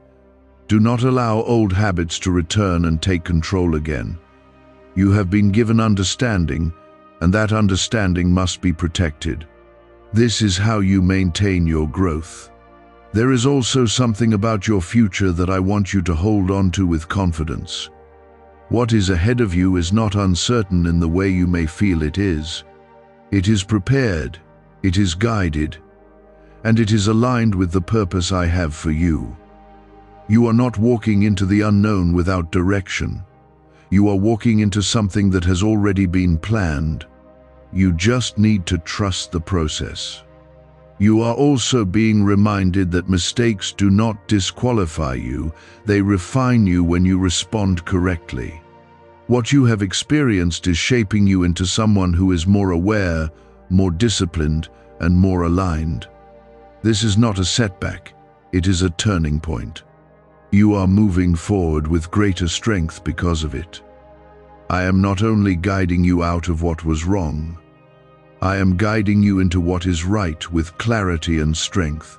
Do not allow old habits to return and take control again. You have been given understanding, and that understanding must be protected. This is how you maintain your growth. There is also something about your future that I want you to hold on to with confidence. What is ahead of you is not uncertain in the way you may feel it is. It is prepared, it is guided, and it is aligned with the purpose I have for you. You are not walking into the unknown without direction. You are walking into something that has already been planned. You just need to trust the process. You are also being reminded that mistakes do not disqualify you, they refine you when you respond correctly. What you have experienced is shaping you into someone who is more aware, more disciplined, and more aligned. This is not a setback, it is a turning point. You are moving forward with greater strength because of it. I am not only guiding you out of what was wrong, I am guiding you into what is right with clarity and strength.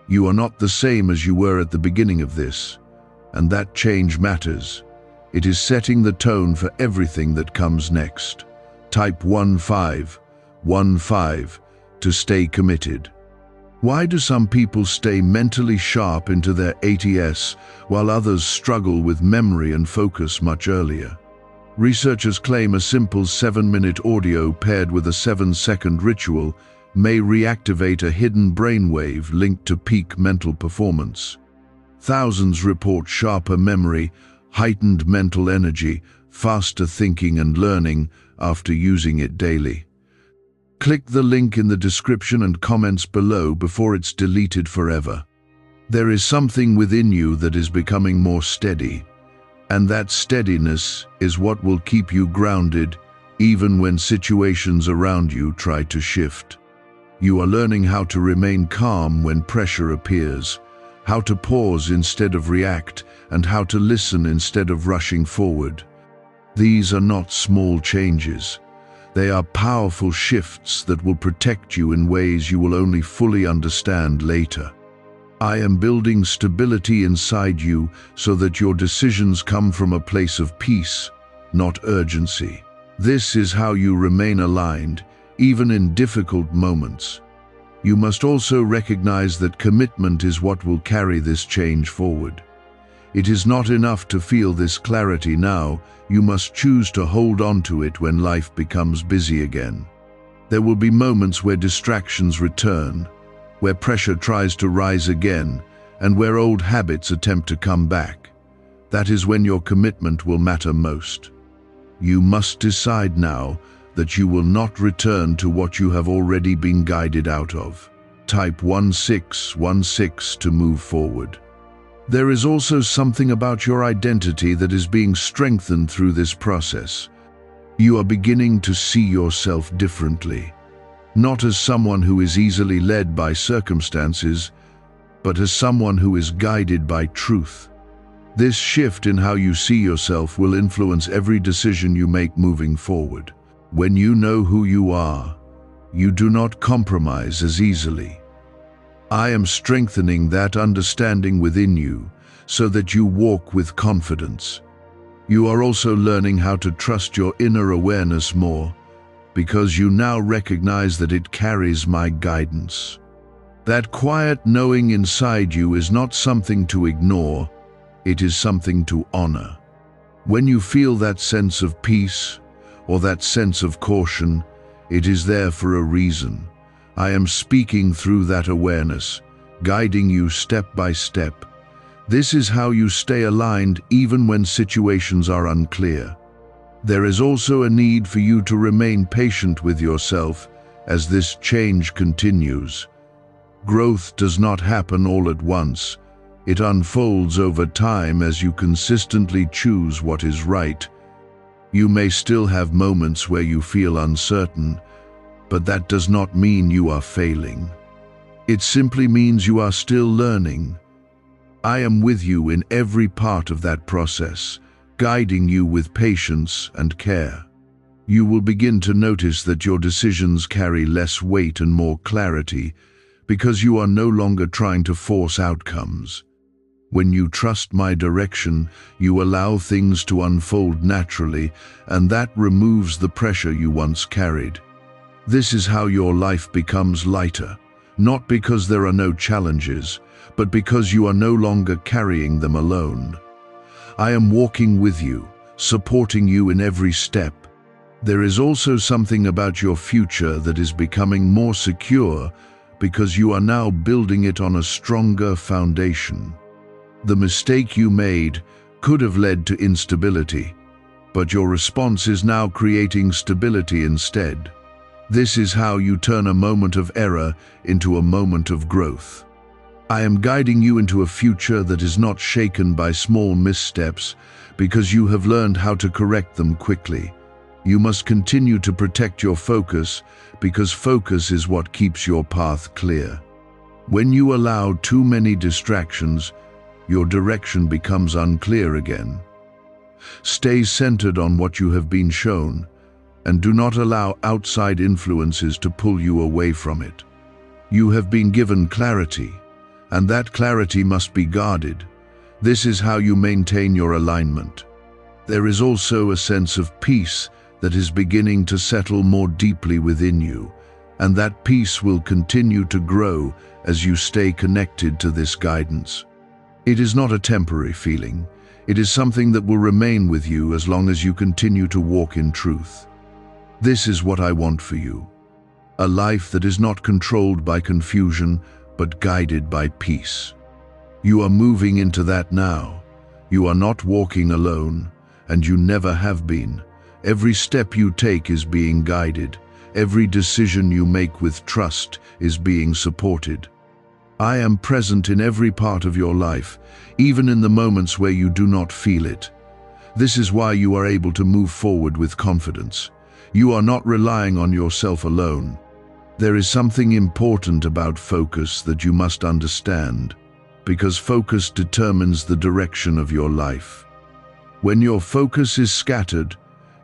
You are not the same as you were at the beginning of this, and that change matters. It is setting the tone for everything that comes next. Type 1515 to stay committed. Why do some people stay mentally sharp into their 80s while others struggle with memory and focus much earlier? Researchers claim a simple 7-minute audio paired with a 7-second ritual may reactivate a hidden brainwave linked to peak mental performance. Thousands report sharper memory, heightened mental energy, faster thinking and learning after using it daily. Click the link in the description and comments below before it's deleted forever. There is something within you that is becoming more steady, and that steadiness is what will keep you grounded even when situations around you try to shift. You are learning how to remain calm when pressure appears, how to pause instead of react, and how to listen instead of rushing forward. These are not small changes. They are powerful shifts that will protect you in ways you will only fully understand later. I am building stability inside you so that your decisions come from a place of peace, not urgency. This is how you remain aligned, even in difficult moments. You must also recognize that commitment is what will carry this change forward. It is not enough to feel this clarity now, you must choose to hold on to it when life becomes busy again. There will be moments where distractions return, where pressure tries to rise again, and where old habits attempt to come back. That is when your commitment will matter most. You must decide now that you will not return to what you have already been guided out of. Type 1616 to move forward. There is also something about your identity that is being strengthened through this process. You are beginning to see yourself differently, not as someone who is easily led by circumstances, but as someone who is guided by truth. This shift in how you see yourself will influence every decision you make moving forward. When you know who you are, you do not compromise as easily. I am strengthening that understanding within you so that you walk with confidence. You are also learning how to trust your inner awareness more, because you now recognize that it carries my guidance. That quiet knowing inside you is not something to ignore, it is something to honor. When you feel that sense of peace or that sense of caution, it is there for a reason. I am speaking through that awareness, guiding you step by step. This is how you stay aligned even when situations are unclear. There is also a need for you to remain patient with yourself as this change continues. Growth does not happen all at once. It unfolds over time as you consistently choose what is right. You may still have moments where you feel uncertain, but that does not mean you are failing. It simply means you are still learning. I am with you in every part of that process, guiding you with patience and care. You will begin to notice that your decisions carry less weight and more clarity, because you are no longer trying to force outcomes. When you trust my direction, you allow things to unfold naturally, and that removes the pressure you once carried. This is how your life becomes lighter, not because there are no challenges, but because you are no longer carrying them alone. I am walking with you, supporting you in every step. There is also something about your future that is becoming more secure because you are now building it on a stronger foundation. The mistake you made could have led to instability, but your response is now creating stability instead. This is how you turn a moment of error into a moment of growth. I am guiding you into a future that is not shaken by small missteps because you have learned how to correct them quickly. You must continue to protect your focus because focus is what keeps your path clear. When you allow too many distractions, your direction becomes unclear again. Stay centered on what you have been shown, and do not allow outside influences to pull you away from it. You have been given clarity, and that clarity must be guarded. This is how you maintain your alignment. There is also a sense of peace that is beginning to settle more deeply within you, and that peace will continue to grow as you stay connected to this guidance. It is not a temporary feeling. It is something that will remain with you as long as you continue to walk in truth. This is what I want for you. A life that is not controlled by confusion, but guided by peace. You are moving into that now. You are not walking alone, and you never have been. Every step you take is being guided. Every decision you make with trust is being supported. I am present in every part of your life, even in the moments where you do not feel it. This is why you are able to move forward with confidence. You are not relying on yourself alone. There is something important about focus that you must understand, because focus determines the direction of your life. When your focus is scattered,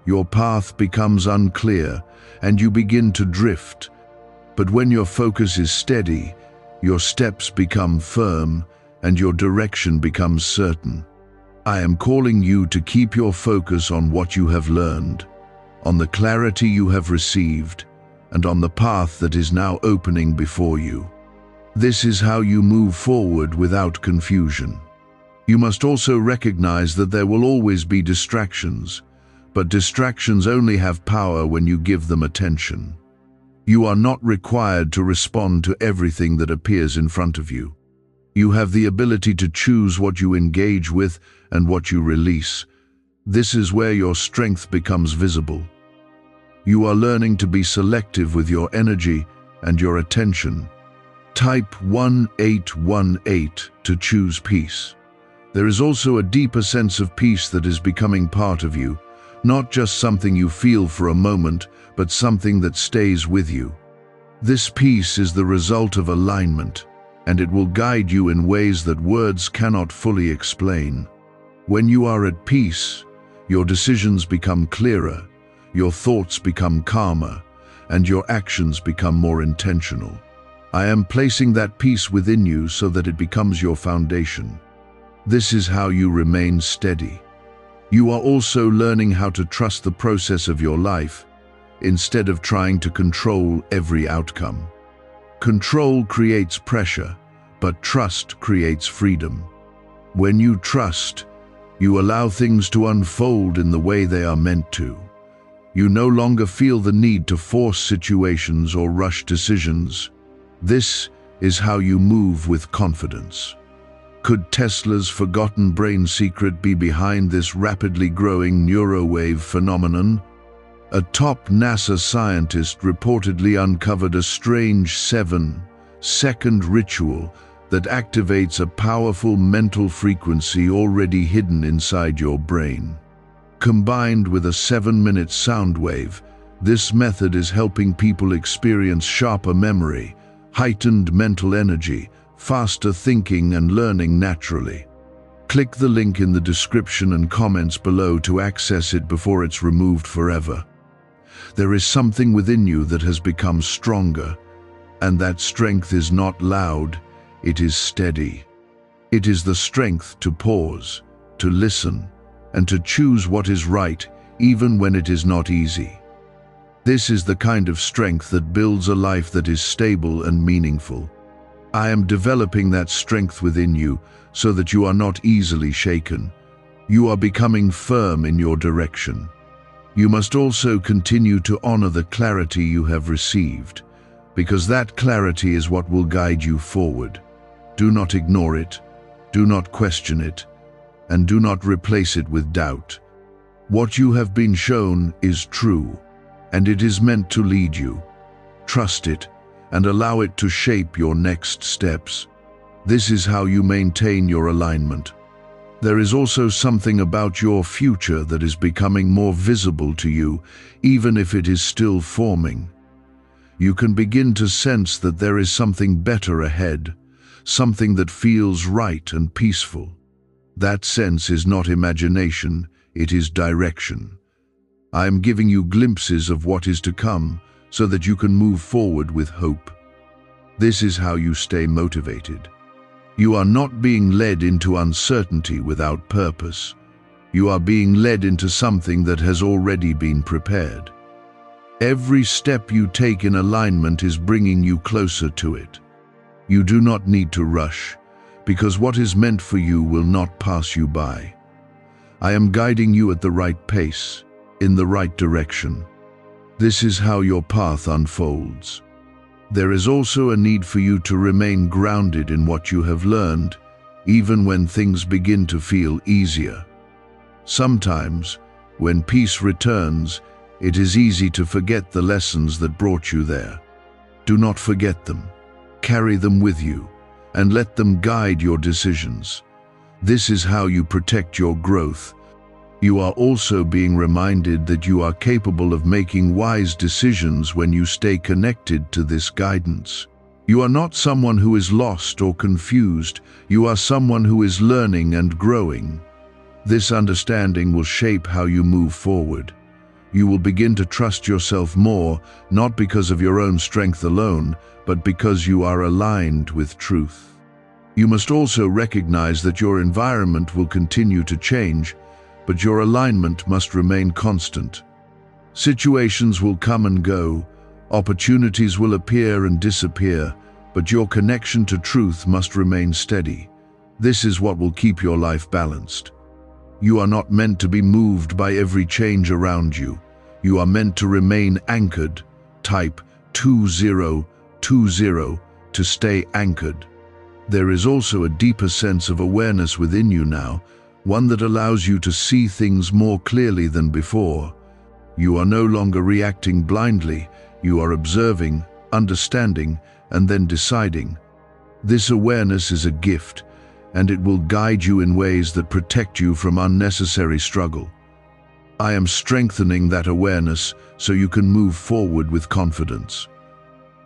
your path becomes unclear and you begin to drift. But when your focus is steady, your steps become firm and your direction becomes certain. I am calling you to keep your focus on what you have learned, on the clarity you have received, and on the path that is now opening before you. This is how you move forward without confusion. You must also recognize that there will always be distractions, but distractions only have power when you give them attention. You are not required to respond to everything that appears in front of you. You have the ability to choose what you engage with and what you release. This is where your strength becomes visible. You are learning to be selective with your energy and your attention. Type 1818 to choose peace. There is also a deeper sense of peace that is becoming part of you, not just something you feel for a moment, but something that stays with you. This peace is the result of alignment, and it will guide you in ways that words cannot fully explain. When you are at peace, your decisions become clearer, your thoughts become calmer, and your actions become more intentional. I am placing that peace within you so that it becomes your foundation. This is how you remain steady. You are also learning how to trust the process of your life, instead of trying to control every outcome. Control creates pressure, but trust creates freedom. When you trust, you allow things to unfold in the way they are meant to. You no longer feel the need to force situations or rush decisions. This is how you move with confidence. Could Tesla's forgotten brain secret be behind this rapidly growing neurowave phenomenon? A top NASA scientist reportedly uncovered a strange 7-second ritual that activates a powerful mental frequency already hidden inside your brain. Combined with a 7-minute sound wave, this method is helping people experience sharper memory, heightened mental energy, faster thinking and learning naturally. Click the link in the description and comments below to access it before it's removed forever. There is something within you that has become stronger. And that strength is not loud, it is steady. It is the strength to pause, to listen, and to choose what is right, even when it is not easy. This is the kind of strength that builds a life that is stable and meaningful. I am developing that strength within you so that you are not easily shaken. You are becoming firm in your direction. You must also continue to honor the clarity you have received, because that clarity is what will guide you forward. Do not ignore it, do not question it, and do not replace it with doubt. What you have been shown is true, and it is meant to lead you. Trust it, and allow it to shape your next steps. This is how you maintain your alignment. There is also something about your future that is becoming more visible to you, even if it is still forming. You can begin to sense that there is something better ahead, something that feels right and peaceful. That sense is not imagination, it is direction. I am giving you glimpses of what is to come so that you can move forward with hope. This is how you stay motivated. You are not being led into uncertainty without purpose. You are being led into something that has already been prepared. Every step you take in alignment is bringing you closer to it. You do not need to rush, because what is meant for you will not pass you by. I am guiding you at the right pace, in the right direction. This is how your path unfolds. There is also a need for you to remain grounded in what you have learned, even when things begin to feel easier. Sometimes, when peace returns, it is easy to forget the lessons that brought you there. Do not forget them. Carry them with you, and let them guide your decisions. This is how you protect your growth. You are also being reminded that you are capable of making wise decisions when you stay connected to this guidance. You are not someone who is lost or confused. You are someone who is learning and growing. This understanding will shape how you move forward. You will begin to trust yourself more, not because of your own strength alone, but because you are aligned with truth. You must also recognize that your environment will continue to change, but your alignment must remain constant. Situations will come and go, opportunities will appear and disappear, but your connection to truth must remain steady. This is what will keep your life balanced. You are not meant to be moved by every change around you. You are meant to remain anchored. Type 2020 to stay anchored. There is also a deeper sense of awareness within you now, one that allows you to see things more clearly than before. You are no longer reacting blindly, you are observing, understanding, and then deciding. This awareness is a gift, and it will guide you in ways that protect you from unnecessary struggle. I am strengthening that awareness so you can move forward with confidence.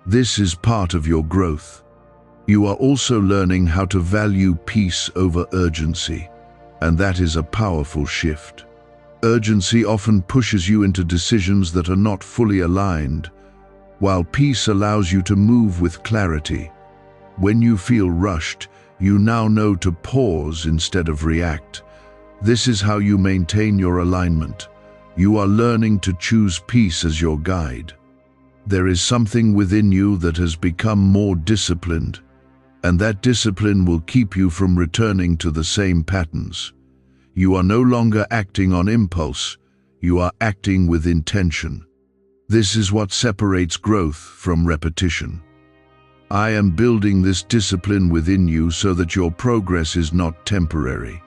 This is part of your growth. You are also learning how to value peace over urgency. And that is a powerful shift. Urgency often pushes you into decisions that are not fully aligned, while peace allows you to move with clarity. When you feel rushed, you now know to pause instead of react. This is how you maintain your alignment. You are learning to choose peace as your guide. There is something within you that has become more disciplined, and that discipline will keep you from returning to the same patterns. You are no longer acting on impulse, you are acting with intention. This is what separates growth from repetition. I am building this discipline within you so that your progress is not temporary.